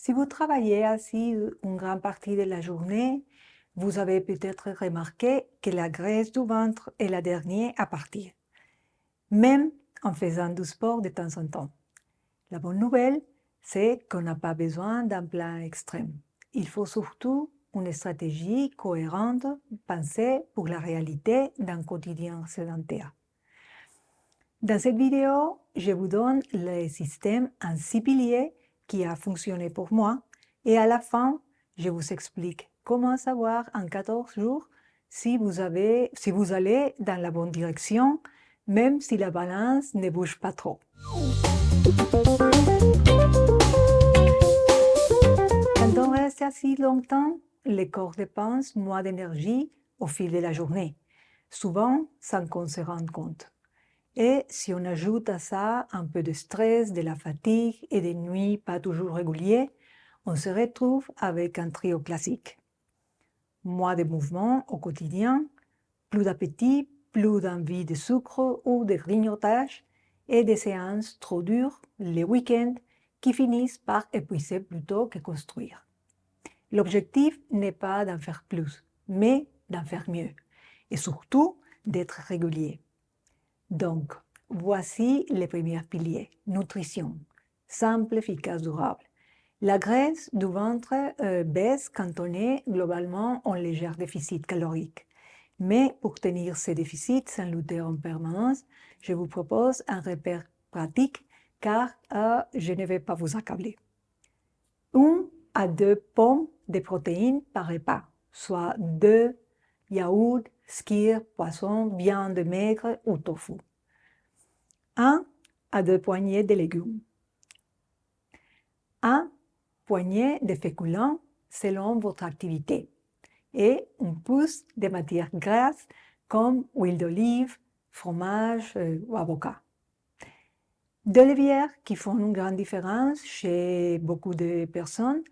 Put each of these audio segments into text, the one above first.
Si vous travaillez assis une grande partie de la journée, vous avez peut-être remarqué que la graisse du ventre est la dernière à partir, même en faisant du sport de temps en temps. La bonne nouvelle, c'est qu'on n'a pas besoin d'un plan extrême. Il faut surtout une stratégie cohérente pensée pour la réalité d'un quotidien sédentaire. Dans cette vidéo, je vous donne le système en 6 piliers qui a fonctionné pour moi et à la fin, je vous explique comment savoir en 14 jours si vous allez dans la bonne direction, même si la balance ne bouge pas trop. Quand on reste assis longtemps, le corps dépense moins d'énergie au fil de la journée, souvent sans qu'on se rende compte. Et si on ajoute à ça un peu de stress, de la fatigue et des nuits pas toujours régulières, on se retrouve avec un trio classique. Moins de mouvement au quotidien, plus d'appétit, plus d'envie de sucre ou de grignotage et des séances trop dures les week-ends qui finissent par épuiser plutôt que construire. L'objectif n'est pas d'en faire plus, mais d'en faire mieux et surtout d'être régulier. Donc, voici les premiers piliers. Nutrition, simple, efficace, durable. La graisse du ventre baisse quand on est globalement en léger déficit calorique. Mais pour tenir ces déficits sans lutter en permanence, je vous propose un repère pratique car je ne vais pas vous accabler. 1 à 2 pommes de protéines par repas, soit 2 yaourts, skyr, poisson, viande maigre ou tofu. 1 à 2 poignées de légumes. 1 poignée de féculents selon votre activité et une pouce de matières grasses comme huile d'olive, fromage ou avocat. 2 levières qui font une grande différence chez beaucoup de personnes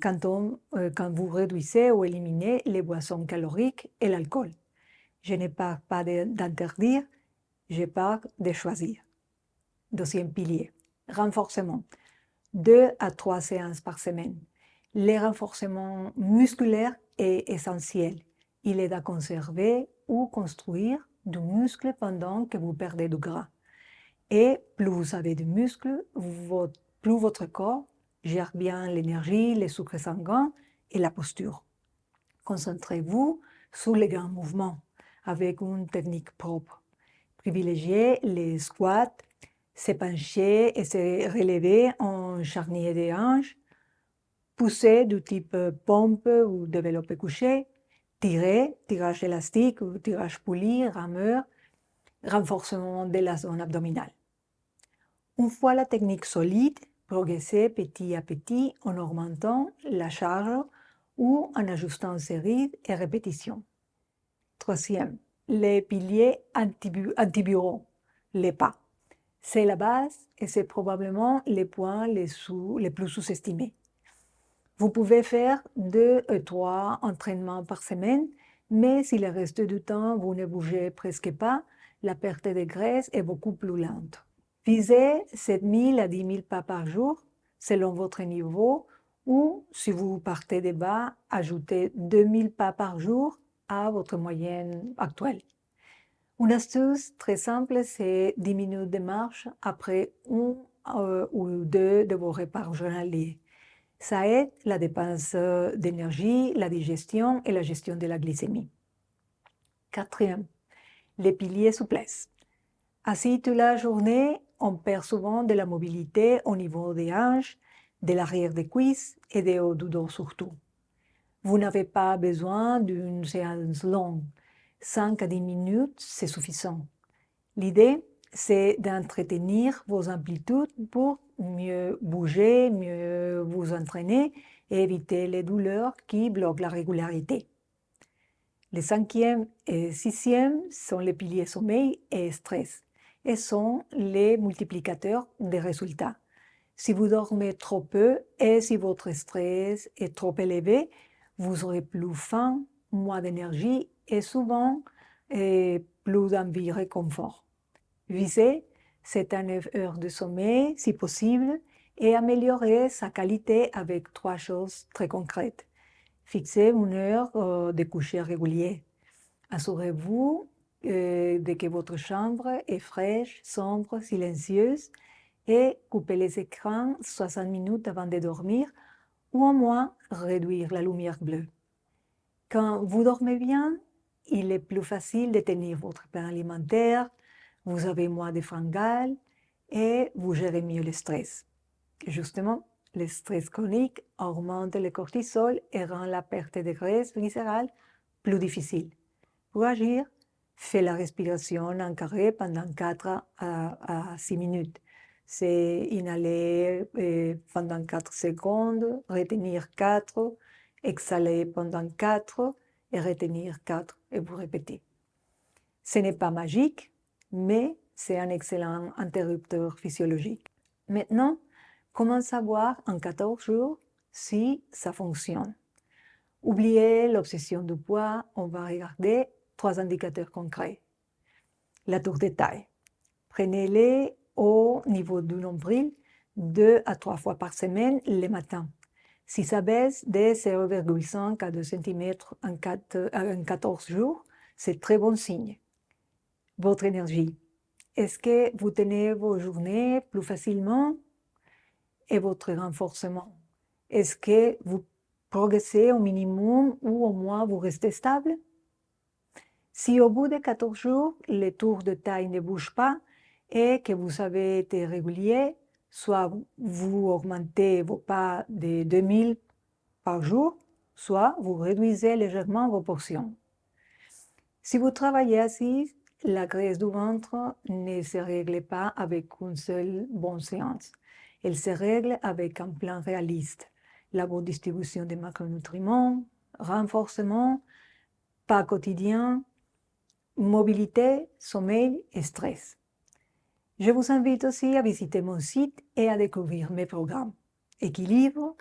quand vous réduisez ou éliminez les boissons caloriques et l'alcool. Je ne parle pas d'interdire, je parle de choisir. Deuxième pilier, renforcement. 2 à 3 séances par semaine. Le renforcement musculaire est essentiel. Il aide à conserver ou construire du muscle pendant que vous perdez du gras. Et plus vous avez de muscles, plus votre corps gère bien l'énergie, les sucres sanguins et la posture. Concentrez-vous sur les grands mouvements avec une technique propre. Privilégiez les squats, se pencher et se relever en charnier des hanches, pousser du type pompe ou développé couché, tirer, tirage élastique ou tirage poli, rameur, renforcement de la zone abdominale. Une fois la technique solide, progressez petit à petit en augmentant la charge ou en ajustant séries et répétitions. Troisième, les piliers anti-bureau, les pas. C'est la base et c'est probablement les points les plus sous-estimés. Vous pouvez faire 2 à 3 entraînements par semaine, mais si le reste du temps vous ne bougez presque pas, la perte de graisse est beaucoup plus lente. Visez 7 000 à 10 000 pas par jour, selon votre niveau, ou si vous partez de bas, ajoutez 2 000 pas par jour à votre moyenne actuelle. Une astuce très simple, c'est 10 minutes de marche après 1 ou 2 de vos repas journaliers. Ça aide la dépense d'énergie, la digestion et la gestion de la glycémie. Quatrième, les piliers souplesse. Assis toute la journée, on perd souvent de la mobilité au niveau des hanches, de l'arrière des cuisses et des hauts du dos surtout. Vous n'avez pas besoin d'une séance longue. 5 à 10 minutes, c'est suffisant. L'idée, c'est d'entretenir vos amplitudes pour mieux bouger, mieux vous entraîner et éviter les douleurs qui bloquent la régularité. Les 5e et 6e sont les piliers sommeil et stress et sont les multiplicateurs des résultats. Si vous dormez trop peu et si votre stress est trop élevé, vous aurez plus faim, moins d'énergie et souvent plus d'envie réconfort. Visez 7 à 9 heures de sommeil si possible et améliorer sa qualité avec 3 choses très concrètes. Fixez une heure de coucher régulier. Assurez-vous de que votre chambre est fraîche, sombre, silencieuse et coupez les écrans 60 minutes avant de dormir ou au moins réduire la lumière bleue. Quand vous dormez bien, il est plus facile de tenir votre plan alimentaire, vous avez moins de fringales et vous gérez mieux le stress. Justement, le stress chronique augmente le cortisol et rend la perte de graisse viscérale plus difficile. Pour agir, faites la respiration en carré pendant 4 à 6 minutes. C'est inhaler pendant 4 secondes, retenir 4, exhaler pendant 4 et retenir 4 et vous répétez. Ce n'est pas magique, mais c'est un excellent interrupteur physiologique. Maintenant, comment savoir en 14 jours si ça fonctionne? Oubliez l'obsession du poids, on va regarder 3 indicateurs concrets. La tour de taille. Prenez-les au niveau du nombril 2 à 3 fois par semaine le matin. Si ça baisse de 0,5 à 2 cm en 14 jours, c'est très bon signe. Votre énergie. Est-ce que vous tenez vos journées plus facilement? Et votre renforcement. Est-ce que vous progressez au minimum ou au moins vous restez stable? Si au bout de 14 jours, les tours de taille ne bougent pas et que vous avez été régulier, soit vous augmentez vos pas de 2000 par jour, soit vous réduisez légèrement vos portions. Si vous travaillez assis, la graisse du ventre ne se règle pas avec une seule bonne séance. Elle se règle avec un plan réaliste, la bonne distribution des macronutriments, renforcement, pas quotidien, mobilité, sommeil et stress. Je vous invite aussi à visiter mon site et à découvrir mes programmes Équilibre,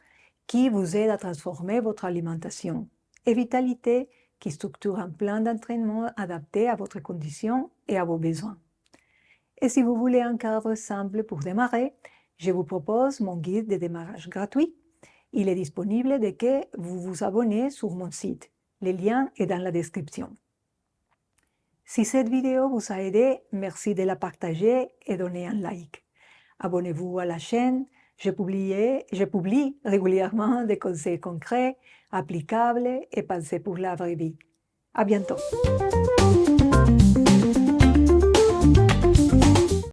qui vous aide à transformer votre alimentation, et Vitalité, qui structure un plan d'entraînement adapté à votre condition et à vos besoins. Et si vous voulez un cadre simple pour démarrer, je vous propose mon guide de démarrage gratuit. Il est disponible dès que vous vous abonnez sur mon site. Le lien est dans la description. Si cette vidéo vous a aidé, merci de la partager et donner un like. Abonnez-vous à la chaîne, je publie régulièrement des conseils concrets, applicables et pensés pour la vraie vie. À bientôt!